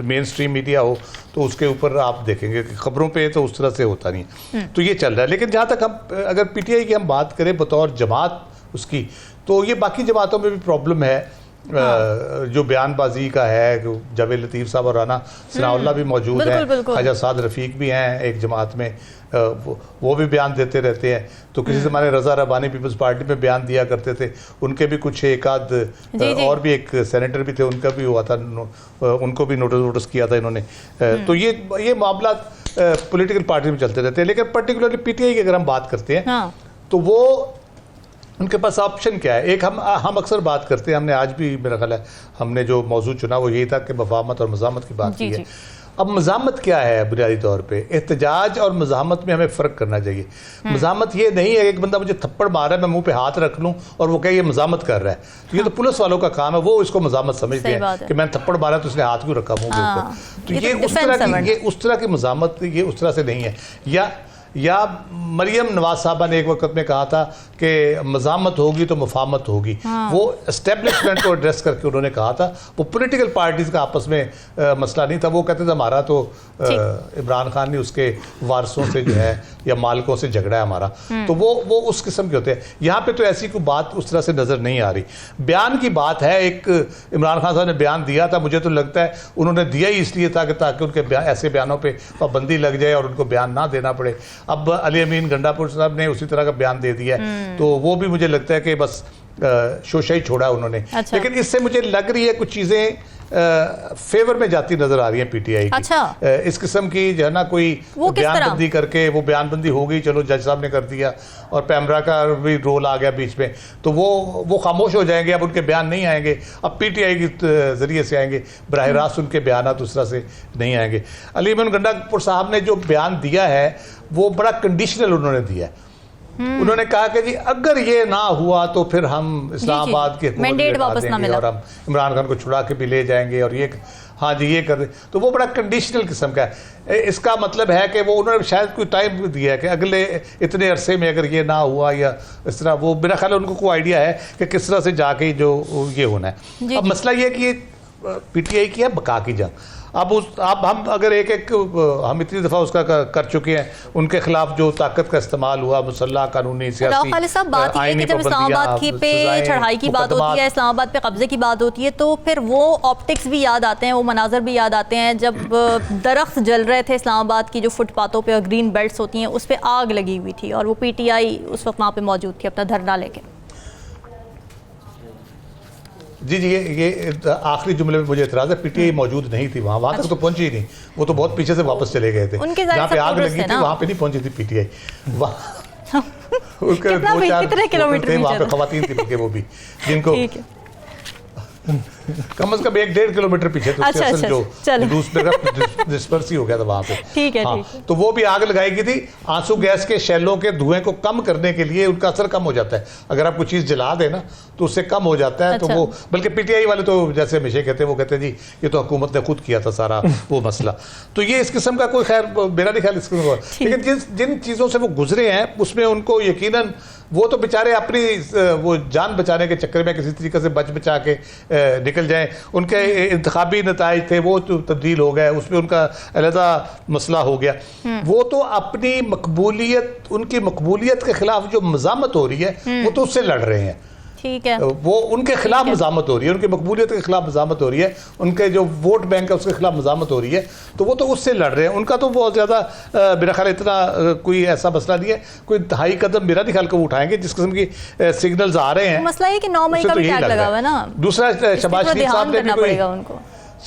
मेन स्ट्रीम मीडिया हो, तो उसके ऊपर आप देखेंगे कि खबरों पे तो उस तरह से होता नहीं है। तो ये चल रहा है। लेकिन जहाँ तक हम अगर PTI की हम बात करें बतौर जमात उसकी, तो ये बाकी जमातों में भी प्रॉब्लम है। जो बयानबाजी का है, जावेद लतीफ़ साहब और राना सनाउल्लाह भी मौजूद हैं, ख्वाजा साद रफ़ीक भी हैं एक जमात में, वो भी बयान देते रहते हैं। तो किसी ज़माने रज़ा रब्बानी पीपल्स पार्टी में बयान दिया करते थे, उनके भी कुछ एक आध और भी एक सेनेटर भी थे, उनका भी हुआ था, उनको भी नोटिस किया था इन्होंने। तो ये मामला पॉलिटिकल पार्टी में चलते रहते हैं। लेकिन पर्टिकुलरली PTI की अगर हम बात करते हैं तो वो उनके पास ऑप्शन क्या है? एक हम अक्सर बात करते हैं, हमने आज भी मेरा ख्याल है हमने जो मौजू चुना वो यही था कि मफाहमत और मज़ामत की बात की है। अब मज़ामत क्या है बुनियादी तौर पे? एहतजाज और मज़ामत में हमें फ़र्क करना चाहिए। मज़ामत ये नहीं है एक बंदा मुझे थप्पड़ मारा है, मैं मुंह पे हाथ रख लूँ और वो कहे ये मज़ामत कर रहा है। तो ये तो पुलिस वालों का काम है, वो इसको मज़ामत समझते हैं कि मैंने थप्पड़ मारा तो उसने हाथ क्यों रखा मुँह के ऊपर। तो ये उस तरह की मज़ामत ये उस तरह से नहीं है। या मरियम नवाज साहबा ने एक वक्त में कहा था कि मज़ामत होगी तो मुफाहमत होगी। वो एस्टेब्लिशमेंट को एड्रेस करके उन्होंने कहा था, वो पॉलिटिकल पार्टीज़ का आपस में मसला नहीं था। वो कहते थे हमारा तो इमरान खान ने उसके वारसों से जो है या मालिकों से झगड़ा है हमारा, तो वो उस किस्म के होते हैं। यहाँ पे तो ऐसी कोई बात उस तरह से नज़र नहीं आ रही। बयान की बात है, एक इमरान खान साहब ने बयान दिया था, मुझे तो लगता है उन्होंने दिया ही इसलिए था कि ताकि उनके ऐसे बयानों पर पाबंदी लग जाए और उनको बयान ना देना पड़े। अब अली अमीन गंडापुर साहब ने उसी तरह का बयान दे दिया है, तो वो भी मुझे लगता है कि बस शोशा ही छोड़ा उन्होंने। अच्छा। लेकिन इससे मुझे लग रही है कुछ चीज़ें फेवर में जाती नजर आ रही है PTI की। अच्छा। इस किस्म की जो है ना, कोई बयानबंदी करके, वो बयानबंदी हो गई, चलो जज साहब ने कर दिया और पैमरा का भी रोल आ गया बीच में, तो वो खामोश हो जाएंगे, अब उनके बयान नहीं आएंगे, अब PTI के जरिए से आएंगे, बराह रास्त उनके बयान उस तरह से नहीं आएंगे। अली अमीन गंडापुर साहब ने जो बयान दिया है वो बड़ा कंडीशनल उन्होंने दिया है। उन्होंने कहा कि जी अगर ये ना हुआ तो फिर हम इस्लामाबाद के मैंडेट वापस ना मिला और हम इमरान खान को छुड़ा के भी ले जाएंगे और ये हाँ जी ये कर दे। तो वो बड़ा कंडीशनल किस्म का है। इसका मतलब है कि वो उन्होंने शायद कोई टाइम दिया है कि अगले इतने अरसे में अगर ये ना हुआ या इस तरह, वो मेरा ख्याल है उनको कोई आइडिया है कि किस तरह से जाके जो ये होना है। अब मसला ये कि ये PTI की है बका की जंग। अब हम अगर हम इतनी दफ़ा उसका कर चुके हैं, उनके खिलाफ जो ताकत का इस्तेमाल हुआ, मुसल्लह, कानूनी, सियासी, बात ये कि जब इस्लामाबाद की पे चढ़ाई की बात होती है, इस्लामाबाद पे कब्जे की बात होती है, तो फिर वो ऑप्टिक्स भी याद आते हैं, वो मनाजर भी याद आते हैं जब दरख्त जल रहे थे इस्लामाबाद की जो फुटपाथों पे और ग्रीन बेल्ट्स होती हैं उस पर आग लगी हुई थी और वो PTI उस वक्त वहाँ पे मौजूद थी अपना धरना लेके। जी ये आखिरी जुमले में मुझे इतराज है, पीटीआई मौजूद नहीं थी वहाँ तक तो पहुंची ही नहीं, वो तो बहुत पीछे से वापस चले गए थे। जहाँ पे आग लगी थी वहाँ पे नहीं पहुंची थी पीटीआई, वहाँ उनके 2-4 किलोमीटर थे, वहाँ पे खवातीन थी बल्कि वो भी, जिनको कम से कम 1-1.5 किलोमीटर पीछे तो अच्छा, जो डिस्पर्स ही हो गया था वहां पे। ठीक है। तो वो भी आग लगाई गई थी। आंसू गैस के शैलों के धुएं को कम करने के लिए उनका असर कम हो जाता है, अगर आप कोई चीज जला देना तो उससे कम हो जाता है। तो वो बल्कि पीटीआई वाले तो जैसे हमेशा कहते हैं, वो कहते हैं जी ये तो हुकूमत ने खुद किया था सारा वो मसला। तो ये इस किस्म का कोई खैर मेरा नहीं ख्याल इस किस्म का, लेकिन जिन चीजों से वो गुजरे हैं उसमें उनको यकीनन वो तो बेचारे अपनी वो जान बचाने के चक्कर में किसी तरीके से बचा के निकल जाएं। उनके इंतखाबी नताइज थे वो तो तब्दील हो गए, उसमें उनका अलहदा मसला हो गया। वो तो अपनी मकबूलियत, उनकी मकबूलियत के खिलाफ जो मज़ामत हो रही है वो तो उससे लड़ रहे हैं। ठीक है, वो उनके खिलाफ मज़ामत हो रही है, उनकी मकबूलियत के खिलाफ मज़ामत हो रही है, उनके जो वोट बैंक है उसके खिलाफ मज़ामत हो रही है, तो वो तो उससे लड़ रहे हैं। उनका तो बहुत ज़्यादा मेरा ख्याल इतना कोई ऐसा मसला नहीं है, कोई इंतहाई कदम मेरा नहीं ख्याल को उठाएंगे। जिस किस्म की सिग्नल्स आ रहे हैं, मसला है कि 9 मई का भी टैग लगा हुआ है ना। दूसरा शहबाज शरीफ साहब ने भी कोई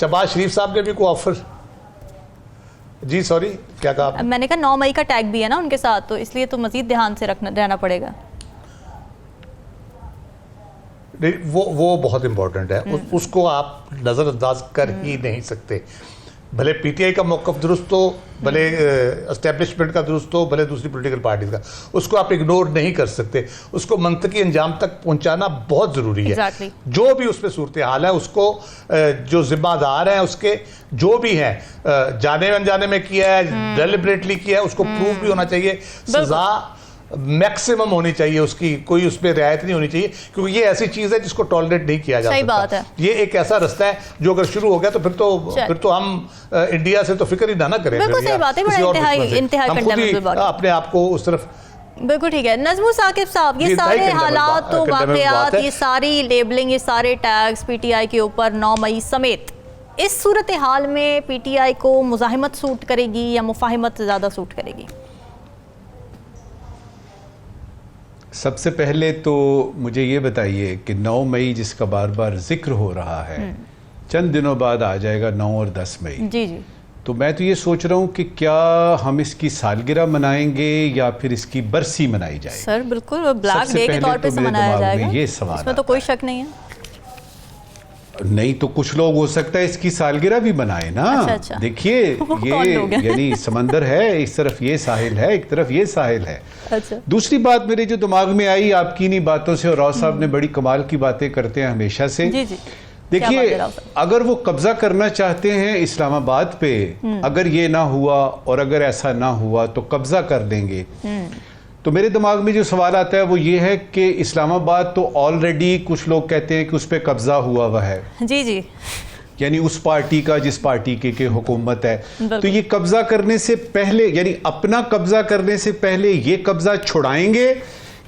शहबाज शरीफ साहब ने भी कोई ऑफर, जी सॉरी क्या कहा मैंने कहा 9 मई का टैग भी है ना उनके साथ, तो इसलिए तो मजीद ध्यान से रहना पड़ेगा। वो बहुत इंपॉर्टेंट है, उसको आप नज़रअंदाज कर ही नहीं सकते। भले पीटीआई का मौक़िफ़ दुरुस्त हो, भले एस्टेब्लिशमेंट का दुरुस्त हो, भले दूसरी पॉलिटिकल पार्टीज का, उसको आप इग्नोर नहीं कर सकते। उसको मंतकी अंजाम तक पहुंचाना बहुत ज़रूरी है। Exactly. जो भी उसमें सूरत हाल है उसको जो जिम्मेदार हैं उसके जो भी हैं, जाने अनजाने में किया है, डेलिबरेटली किया है, उसको प्रूव भी होना चाहिए, सज़ा मैक्सिमम होनी चाहिए उसकी, कोई उस पर रियायत नहीं होनी चाहिए, क्योंकि ये ऐसी चीज है जिसको टॉलरेट नहीं किया जा सकता। बात है। ये एक ऐसा रास्ता है जो अगर शुरू हो गया तो फिर तो हम इंडिया से तो फिक्र ही ना करें। बिल्कुल सही बात है, अपने आप को उस तरफ। बिल्कुल ठीक है। नज़्मु साकिब साहब, ये सारे हालात तो वाक़यात, ये सारी लेबलिंग, ये सारे टैग्स पीटीआई के ऊपर 9 मई समेत, इस सूरत हाल में पीटीआई को मुज़ाहिमत सूट करेगी या मुफाहिमत ज़्यादा सूट करेगी? सबसे पहले तो मुझे ये बताइए कि 9 मई जिसका बार बार जिक्र हो रहा है, चंद दिनों बाद आ जाएगा 9 और 10 मई। जी जी। तो मैं तो ये सोच रहा हूँ कि क्या हम इसकी सालगिरह मनाएंगे या फिर इसकी बरसी मनाई जाएगी? सर बिल्कुल ब्लैक डे के तौर पे से मनाया जाएगा, ये सवाल इसमें तो कोई शक नहीं है। नहीं तो कुछ लोग हो सकता है इसकी सालगिरह भी बनाए ना। अच्छा। देखिए ये यानी समंदर है, एक तरफ ये साहिल है, एक तरफ ये साहिल है। अच्छा। दूसरी बात मेरे जो दिमाग में आई आपकी इन्हीं बातों से, और राव साहब ने बड़ी कमाल की बातें करते हैं हमेशा से। जी जी। देखिए अगर वो कब्जा करना चाहते हैं इस्लामाबाद पे, अगर ये ना हुआ और अगर ऐसा ना हुआ तो कब्जा कर देंगे, तो मेरे दिमाग में जो सवाल आता है वो ये है कि इस्लामाबाद तो ऑलरेडी कुछ लोग कहते हैं कि उस पर कब्जा हुआ हुआ है। जी जी। यानी उस पार्टी का जिस पार्टी के हुकूमत है, तो ये कब्जा करने से पहले, यानी अपना कब्जा करने से पहले ये कब्जा छुड़ाएंगे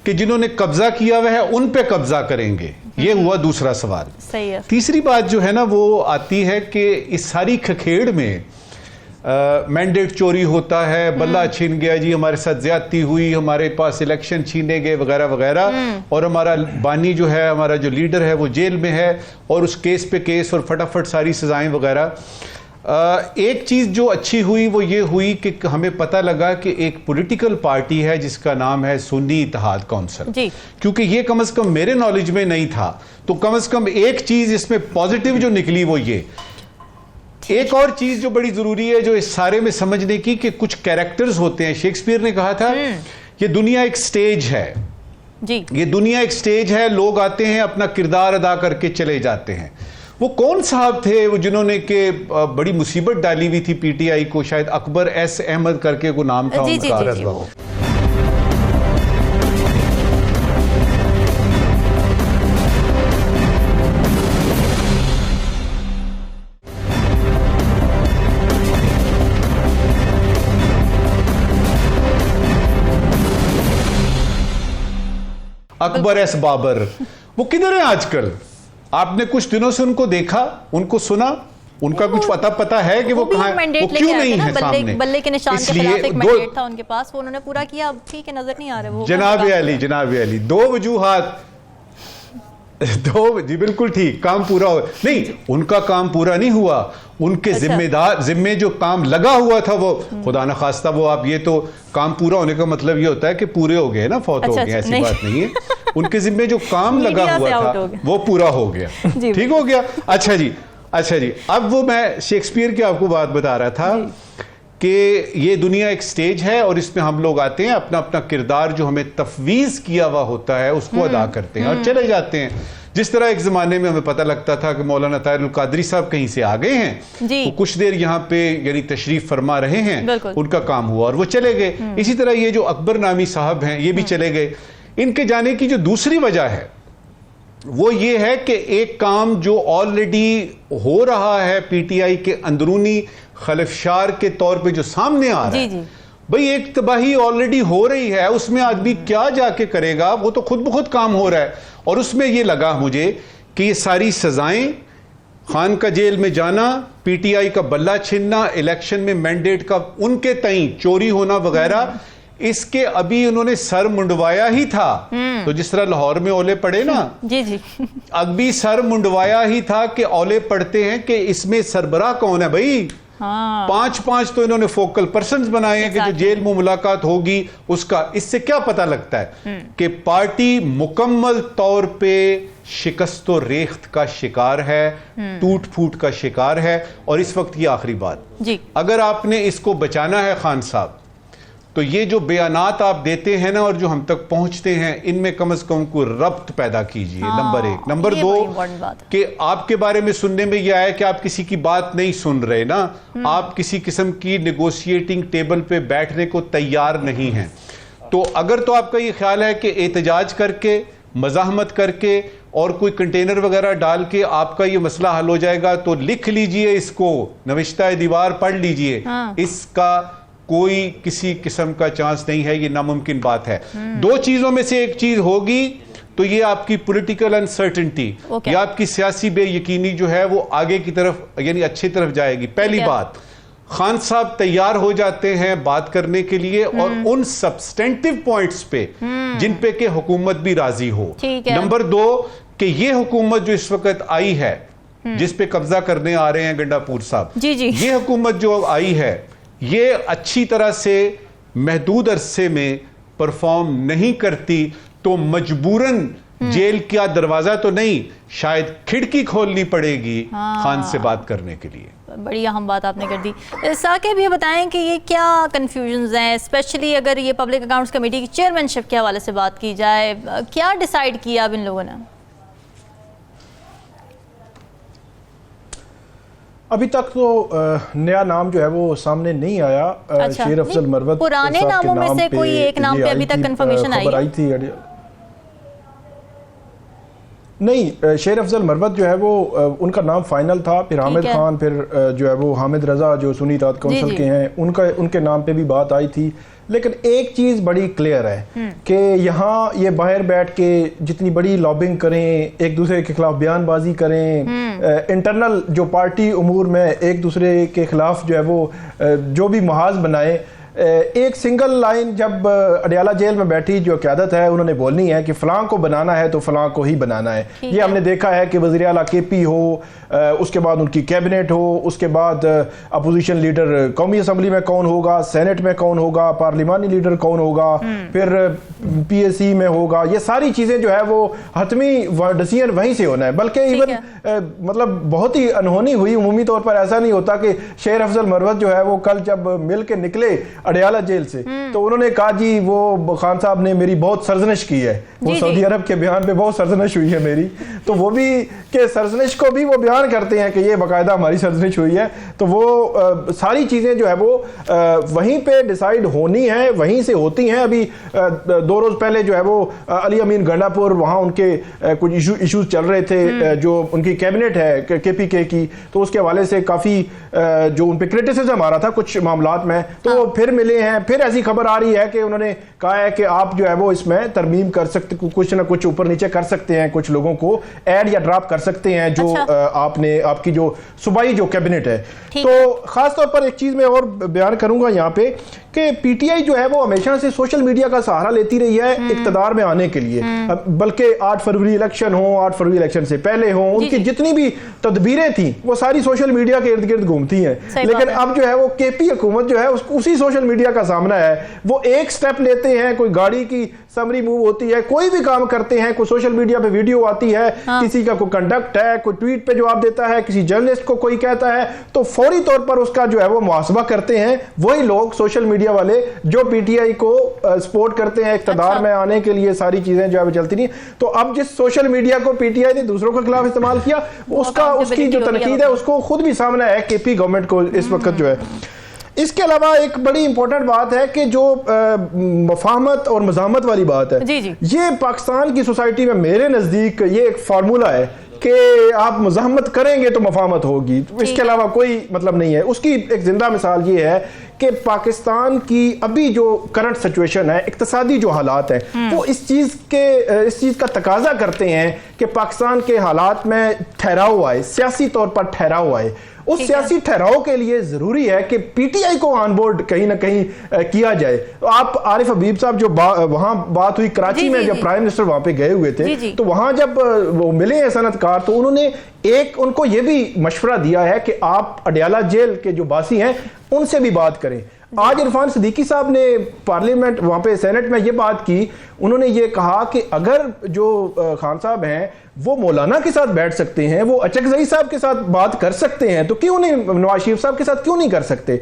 कि जिन्होंने कब्जा किया हुआ है उन पे कब्जा करेंगे? ये हुआ दूसरा सवाल। सही है। तीसरी बात जो है ना वो आती है कि इस सारी खखेड़ में मैंडेट चोरी होता है, बल्ला छीन गया जी, हमारे साथ ज्यादती हुई, हमारे पास इलेक्शन छीने गए वगैरह वगैरह, और हमारा बानी जो है, हमारा जो लीडर है वो जेल में है, और उस केस पे केस और फटाफट सारी सजाएं वगैरह। एक चीज़ जो अच्छी हुई वो ये हुई कि हमें पता लगा कि एक पॉलिटिकल पार्टी है जिसका नाम है सुन्नी इत्तेहाद काउंसिल, क्योंकि ये कम से कम मेरे नॉलेज में नहीं था। तो कम से कम एक चीज़ इसमें पॉजिटिव जो निकली वो ये। एक और चीज जो बड़ी जरूरी है जो इस सारे में समझने की, कि कुछ कैरेक्टर्स होते हैं। शेक्सपियर ने कहा था ये दुनिया एक स्टेज है जी, ये दुनिया एक स्टेज है, लोग आते हैं अपना किरदार अदा करके चले जाते हैं। वो कौन साहब थे वो जिन्होंने के बड़ी मुसीबत डाली हुई थी पीटीआई को, शायद अकबर एस अहमद करके को नाम था उनका। अकबर एस बाबर, वो किधर है आजकल? आपने कुछ दिनों से उनको देखा, उनको सुना, उनका कुछ पता है कि वो कहाँ, वो क्यों नहीं है सामने? बल्ले के निशान के खिलाफ एक मैंडेट था उनके पास, वो उन्होंने पूरा किया। अब ठीक है, नजर नहीं आ रहे वो। जनाब अली, दो वजूहात, तो जी बिल्कुल ठीक, काम पूरा हो नहीं, उनका काम पूरा नहीं हुआ, उनके जिम्मे जो काम लगा हुआ था वो खुदा न खास्ता, वो आप ये तो काम पूरा होने का मतलब ये होता है कि पूरे हो गए ना, फौत हो गए, ऐसी बात नहीं है। उनके जिम्मे जो काम लगा हुआ था वो पूरा हो गया, ठीक हो गया। अच्छा जी, अब वो मैं शेक्सपियर की आपको बात बता रहा था कि ये दुनिया एक स्टेज है और इसमें हम लोग आते हैं, अपना अपना किरदार जो हमें तफवीज किया हुआ होता है उसको अदा करते हैं और चले जाते हैं। जिस तरह एक ज़माने में हमें पता लगता था कि मौलाना ताहिरुल कादरी साहब कहीं से आ गए हैं, वो कुछ देर यहाँ पे यानी तशरीफ फरमा रहे हैं, उनका काम हुआ और वो चले गए। इसी तरह ये जो अकबर नामी साहब हैं ये भी चले गए। इनके जाने की जो दूसरी वजह है वो ये है कि एक काम जो ऑलरेडी हो रहा है पीटीआई के अंदरूनी खलफशार के तौर पे जो सामने आ रहा है, भाई एक तबाही ऑलरेडी हो रही है, उसमें आदमी क्या जाके करेगा, वो तो खुद ब खुद काम हो रहा है। और उसमें ये लगा मुझे कि ये सारी सजाएं, खान का जेल में जाना, पीटीआई का बल्ला छीनना, इलेक्शन में मैंडेट का उनके तई चोरी होना वगैरह, इसके अभी उन्होंने सर मुंडवाया ही था। तो जिस तरह लाहौर में ओले पड़े ना, जी अभी सर मुंडवाया ही था कि ओले पड़ते हैं कि इसमें सरबराह कौन है भाई। हाँ। 5 तो इन्होंने फोकल पर्सन्स बनाए हैं कि जो जेल में मुलाकात होगी उसका। इससे क्या पता लगता है कि पार्टी मुकम्मल तौर पे शिकस्त व रेख्त का शिकार है, टूट फूट का शिकार है। और इस वक्त की आखिरी बात जी, अगर आपने इसको बचाना है खान साहब, तो ये जो बयानात आप देते हैं ना और जो हम तक पहुंचते हैं, इनमें कम से कम कोई रब्त पैदा कीजिए। नंबर 1। नंबर 2 कि आपके बारे में सुनने में यह आया कि आप किसी की बात नहीं सुन रहे ना, आप किसी किस्म की नेगोशिएटिंग टेबल पे बैठने को तैयार नहीं हैं। तो अगर तो आपका ये ख्याल है कि एहतजाज करके, मज़ाहमत करके और कोई कंटेनर वगैरह डाल के आपका ये मसला हल हो जाएगा, तो लिख लीजिए इसको, नविश्ता दीवार पढ़ लीजिए। इसका कोई किसी किस्म का चांस नहीं है, ये नामुमकिन बात है। 2 चीजों में से एक चीज होगी, तो ये आपकी पॉलिटिकल अनसर्टेनिटी या आपकी सियासी बेयकीनी जो है वो आगे की तरफ यानी अच्छी तरफ जाएगी। पहली बात, खान साहब तैयार हो जाते हैं बात करने के लिए और उन सब्सटेंटिव पॉइंट्स पे जिन पे के हुकूमत भी राजी हो। नंबर 2 कि ये हुकूमत जो इस वक्त आई है, जिस पे कब्जा करने आ रहे हैं गंडापुर साहब, ये हुकूमत जो आई है ये अच्छी तरह से महदूद अरसे में परफॉर्म नहीं करती, तो मजबूरन जेल का दरवाजा तो नहीं, शायद खिड़की खोलनी पड़ेगी खान से बात करने के लिए। बड़ी अहम बात आपने कर दी। साकिब ये बताएं कि ये क्या कंफ्यूजन्स हैं, स्पेशली अगर ये पब्लिक अकाउंट्स कमेटी की चेयरमैनशिप के हवाले से बात की जाए, क्या डिसाइड किया अब इन लोगों ने? अभी तक तो नया नाम जो है वो सामने नहीं आया। अच्छा, शेर अफजल मरवत पुराने नामों में से कोई एक नाम पे अभी तक कंफर्मेशन आई थी? नहीं, शेर अफजल मरवत जो है वो उनका नाम फाइनल था, फिर हामिद खान, फिर जो है वो हामिद रजा जो सुन्नी इत्तेहाद काउंसिल के हैं उनके नाम पे भी बात आई थी। लेकिन एक चीज़ बड़ी क्लियर है कि यहाँ ये बाहर बैठ के जितनी बड़ी लॉबिंग करें, एक दूसरे के खिलाफ बयानबाजी करें, इंटरनल जो पार्टी उमूर में एक दूसरे के खिलाफ जो है वो जो भी महाज बनाए, एक सिंगल लाइन जब अडियाला जेल में बैठी जो क़यादत है उन्होंने बोलनी है कि फ़लाँ को बनाना है तो फ़लाँ को ही बनाना है। ये हमने देखा है कि वज़ीर आला केपी हो, उसके बाद उनकी कैबिनेट हो, उसके बाद अपोजिशन लीडर कौमी असम्बली में कौन होगा, सेनेट में कौन होगा, पार्लिमानी लीडर कौन होगा, फिर PAC में होगा, ये सारी चीज़ें जो है वो हतमी डिसीजन वहीं से होना है। बल्कि इवन मतलब बहुत ही अनहोनी हुई, उमूमी तौर पर ऐसा नहीं होता कि शेर अफजल मरवत जो है वो कल जब मिल के निकले अडियाला जेल से तो उन्होंने कहा जी वो खान साहब ने मेरी बहुत सरजनिश की है, वो सऊदी अरब के बयान पे बहुत सरजनिश हुई है मेरी, तो वो भी के सरजनिश को भी वो बयान करते हैं कि ये बाकायदा हमारी सरजनिश हुई है। तो वो सारी चीज़ें जो है वो वहीं पे डिसाइड होनी है, वहीं से होती हैं। अभी 2 रोज़ पहले जो है वो अली अमीन गंडापुर वहाँ उनके कुछ इशूज़ चल रहे थे, जो उनकी कैबिनेट है KPK की, तो उसके हवाले से काफ़ी जो उन पर क्रिटिसिज्म आ रहा था कुछ मामलात में, तो वो फिर मिले हैं। फिर ऐसी खबर आ रही है कि उन्होंने कहा है कि आप जो है वो इसमें तरमीम कर सकते, कुछ ना कुछ ऊपर नीचे कर सकते हैं कुछ लोगों को, ऐड या ड्रॉप कर सकते हैं जो आपने आपकी जो सूबाई जो कैबिनेट है। तो खास तौर पर एक चीज मैं और बयान करूंगा यहाँ पे कि पीटीआई जो है वो हमेशा से सोशल मीडिया का सहारा लेती रही है इक्तदार में आने के लिए, बल्कि 8 फरवरी इलेक्शन हो, 8 फरवरी इलेक्शन से पहले हो, उनकी जितनी भी तदबीरें थी वो सारी सोशल मीडिया के इर्द गिर्द घूमती हैं। लेकिन अब जो है वो केपी हुकूमत जो है उसी सोशल मीडिया का सामना है। वो एक स्टेप लेते हैं, कोई गाड़ी की समरी मूव होती है, कोई भी काम करते हैं, कोई सोशल मीडिया पे वीडियो आती है, किसी का कोई कंडक्ट है, कोई ट्वीट पे जवाब देता है, किसी जर्नलिस्ट को कोई कहता है, तो फौरी तौर पर उसका जो है वो मुहासबा करते हैं वही लोग सोशल मीडिया वाले जो पीटीआई को सपोर्ट करते हैं इख्तिदार में आने के लिए। सारी चीजें जो है चलती नहीं। तो अब जिस सोशल मीडिया को पीटीआई ने दूसरों के खिलाफ इस्तेमाल किया, उसकी जो तनकीद है उसको खुद भी सामने है केपी गवर्नमेंट को इस वक्त जो है। इसके अलावा एक बड़ी इंपॉर्टेंट बात है कि जो मफाहमत और मज़ामत वाली बात है, ये पाकिस्तान की सोसाइटी में मेरे नज़दीक ये एक फार्मूला है कि आप मज़ाहमत करेंगे तो मफाहमत होगी, इसके अलावा कोई मतलब नहीं है। उसकी एक जिंदा मिसाल ये है कि पाकिस्तान की अभी जो करंट सिचुएशन है, इक्तिसादी जो हालात हैं, वो इस चीज़ का तकाजा करते हैं कि पाकिस्तान के हालात में ठहराव आए, सियासी तौर पर ठहराव आए। उस सियासी ठहराव के लिए जरूरी है कि पीटीआई को ऑन बोर्ड कहीं ना कहीं किया जाए। तो आप आरिफ हबीब साहब जो वहां बात हुई कराची में, जब प्राइम मिनिस्टर वहां पे गए हुए थे, तो वहां जब वो मिले हैं सनतकार, तो उन्होंने उनको ये भी मशवरा दिया है कि आप अडयाला जेल के जो बासी हैं उनसे भी बात करें। आज इरफान सिद्दीकी साहब ने पार्लियामेंट वहां पे सेनेट में ये बात की, उन्होंने ये कहा कि अगर जो खान साहब हैं वो मौलाना के साथ बैठ सकते हैं, वो अचकजई साहब के साथ बात कर सकते हैं, तो क्यों नहीं नवाज शरीफ साहब के साथ क्यों नहीं कर सकते।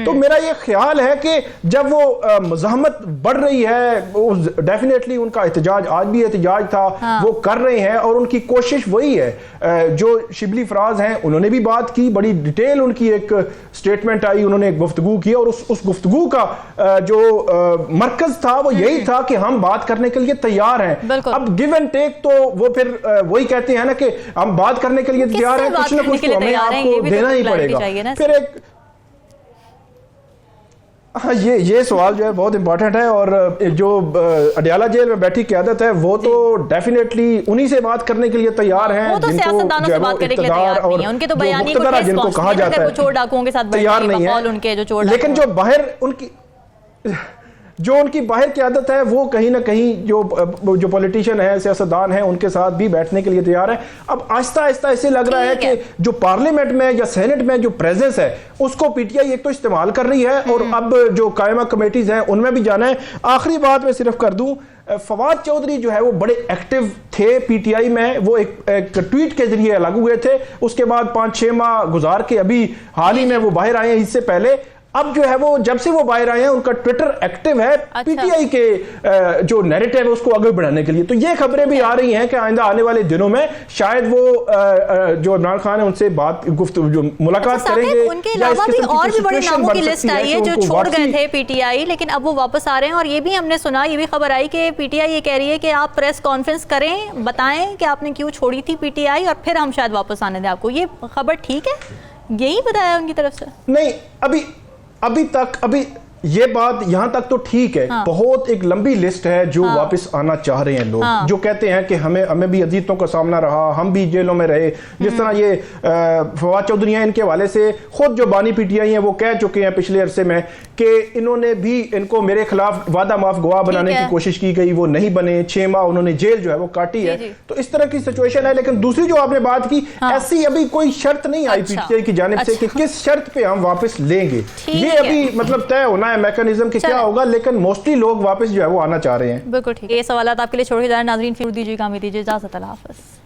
तो मेरा ये ख्याल है कि जब वो मज़ाहमत बढ़ रही है, डेफिनेटली उनका एहतजाज, आज भी एहतजाज था, वो कर रहे हैं और उनकी कोशिश वही है। जो शिबली फराज हैं उन्होंने भी बात की, बड़ी डिटेल उनकी एक स्टेटमेंट आई, उन्होंने एक गुफ्तगू की और उस गुफ्तगू का जो मरकज था वो यही था कि हम बात करने के लिए तैयार हैं। अब गिव एंड टेक, तो वो फिर वही कहते हैं ना कि हम बात करने के लिए तैयार हैं, कुछ ना कुछ तो हमें आपको देना ही पड़ेगा। फिर एक हाँ, ये सवाल जो है बहुत इंपॉर्टेंट है। और जो अडयाला जेल में बैठी क़यादत है वो तो डेफिनेटली उन्हीं से बात करने के लिए तैयार हैं, जिनको कहा जाता है तैयार नहीं है। लेकिन जो उनकी बाहर की आदत है वो कहीं ना कहीं जो पॉलिटिशियन है, सियासतदान है, उनके साथ भी बैठने के लिए तैयार है। अब आहिस्ता आहिस्ता ऐसे लग रहा है कि जो पार्लियामेंट में या सेनेट में जो प्रेजेंस है उसको पीटीआई एक तो इस्तेमाल कर रही है और अब जो कायमा कमेटीज हैं उनमें भी जाना है। आखिरी बात मैं सिर्फ कर दूं, फवाद चौधरी जो है वो बड़े एक्टिव थे पीटीआई में, वो एक ट्वीट के जरिए अलग हुए थे, उसके बाद 5-6 माह गुजार के अभी हाल ही में वो बाहर आए हैं। इससे पहले अब जो है वो जब से वो बाहर आए हैं उनका ट्विटर एक्टिव है पीटीआई के जो नैरेटिव है उसको आगे बढ़ाने के लिए। तो ये खबरें भी आ रही हैं कि आइंदा आने वाले दिनों में शायद वो जो इमरान खान है उनसे जो मुलाकात करेंगे। उनके अलावा भी और भी बड़े नामों की लिस्ट आई है जो छोड़ गए थे पीटीआई, लेकिन अब वो वापस आ रहे हैं। और ये भी हमने सुना, ये भी खबर आई कि पीटीआई ये कह रही है कि आप प्रेस कॉन्फ्रेंस करें, बताएं कि आपने क्यों छोड़ी थी पीटीआई और फिर हम शायद वापस आने दें आपको। ये खबर ठीक है, यही बताया उनकी तरफ से? नहीं, अभी ये बात यहां तक तो ठीक है। बहुत एक लंबी लिस्ट है जो वापस आना चाह रहे हैं लोग, जो कहते हैं कि हमें भी अजीतों का सामना रहा, हम भी जेलों में रहे। जिस तरह ये फवाद चौधरी हैं, इनके हवाले से खुद जो बानी पीटीआई हैं वो कह चुके हैं पिछले अरसे में कि इनको मेरे खिलाफ वादा माफ गवाह बनाने की कोशिश की गई, वो नहीं बने। 6 माह उन्होंने जेल जो है वो काटी है। तो इस तरह की सिचुएशन है। लेकिन दूसरी जो आपने बात की, ऐसी अभी कोई शर्त नहीं आई पीटीआई की जानिब से कि किस शर्त पे हम वापस लेंगे। ये अभी मतलब तय होना है मैकेनिज्म कि क्या होगा, लेकिन मोस्टली लोग वापस जो है वो आना चाह रहे हैं। बिल्कुल ठीक है। ये सवाल आपके लिए छोड़ के जा रहे हैं नाज़रीन, फिर दीजिए काम दीजिए, इजाज़त, अल्लाह हाफ़िज़।